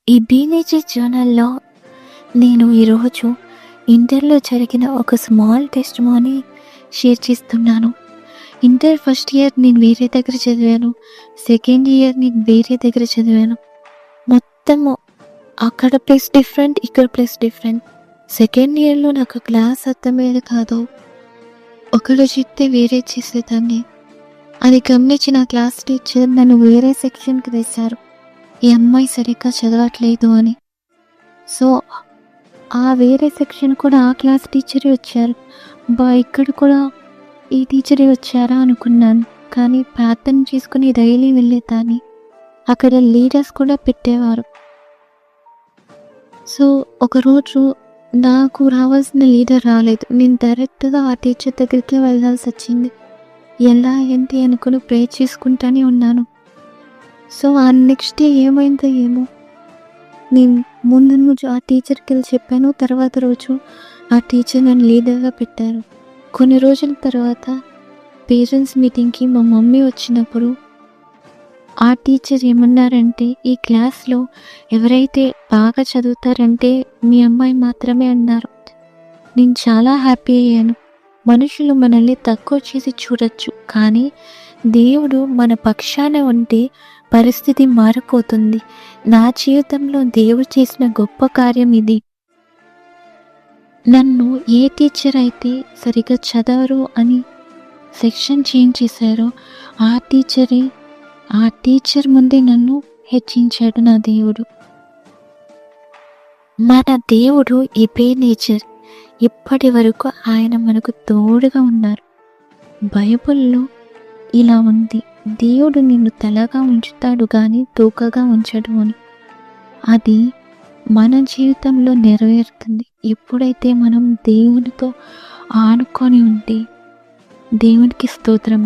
ఈ బీనేజీ జర్నల్‌లో నేను ఈరోజు ఇంటర్‌లో జరిగిన ఒక స్మాల్ టెస్టిమోనీ షేర్ చేస్తున్నాను. ఇంటర్ ఫస్ట్ ఇయర్ నేను వేరే దగ్గర చదివాను. సెకండ్ ఇయర్ నేను వేరే దగ్గర చదివాను. మొత్తము అక్కడ ప్లేస్ డిఫరెంట్, ఇక్కడ ప్లేస్ డిఫరెంట్. సెకండ్ ఇయర్‌లో నాకు క్లాస్ అర్థమయ్యేది కాదు. ఒకరు చెప్తే వేరే చేసేదాన్ని. అది గమనించి నా క్లాస్ టీచర్ నన్ను వేరే సెక్షన్‌కి వేశారు. ఈ అమ్మాయి సరిగ్గా చదవట్లేదు అని. సో, ఆ వేరే సెక్షన్ కూడా ఆ క్లాస్ టీచరే వచ్చారు. ఇక్కడ కూడా ఈ టీచరే వచ్చారా అనుకున్నాను. కానీ ప్రార్థన చేసుకుని డైలీ వెళ్ళేదాన్ని. అక్కడ లీడర్స్ కూడా పెట్టేవారు. సో, ఒకరోజు నాకు రావాల్సిన లీడర్ రాలేదు. నేను డైరెక్ట్‌గా ఆ టీచర్ దగ్గరికే వెళ్ళాల్సి వచ్చింది. ఎలా ఏంటి అనుకుని ప్రే చేసుకుంటానే ఉన్నాను. సో, ఆ నెక్స్ట్ డే ఏమైందో ఏమో, నేను ముందు రోజు ఆ టీచర్కి వెళ్ళి చెప్పాను. తర్వాత రోజు ఆ టీచర్ నన్ను లీడర్గా పెట్టారు. కొన్ని రోజుల తర్వాత పేరెంట్స్ మీటింగ్కి మా మమ్మీ వచ్చినప్పుడు ఆ టీచర్ ఏమన్నారంటే, ఈ క్లాస్లో ఎవరైతే బాగా చదువుతారంటే మీ అమ్మాయి మాత్రమే అన్నారు. నేను చాలా హ్యాపీ అయ్యాను. మనుషులు మనల్ని తక్కువ చేసి చూడొచ్చు, కానీ దేవుడు మన పక్షాన ఉంటే పరిస్థితి మారిపోతుంది. నా జీవితంలో దేవుడు చేసిన గొప్ప కార్యం ఇది. నన్ను ఏ టీచర్ అయితే సరిగ్గా చదవరు అని సెక్షన్ చేంజ్ చేశారో ఆ టీచర్ ముందే నన్ను హెచ్చించాడు నా దేవుడు. మన దేవుడు ఎబేనేజర్. ఇప్పటి వరకు ఆయన మనకు తోడుగా ఉన్నారు. బైబిల్లో ఇలా ఉంది, దేవుడు నిన్ను తలగా ఉంచుతాడు కానీ తూకగా ఉంచడు అని. అది మన జీవితంలో నెరవేరుతుంది ఎప్పుడైతే మనం దేవునితో ఆనుకొని ఉంటే. దేవునికి స్తోత్రం.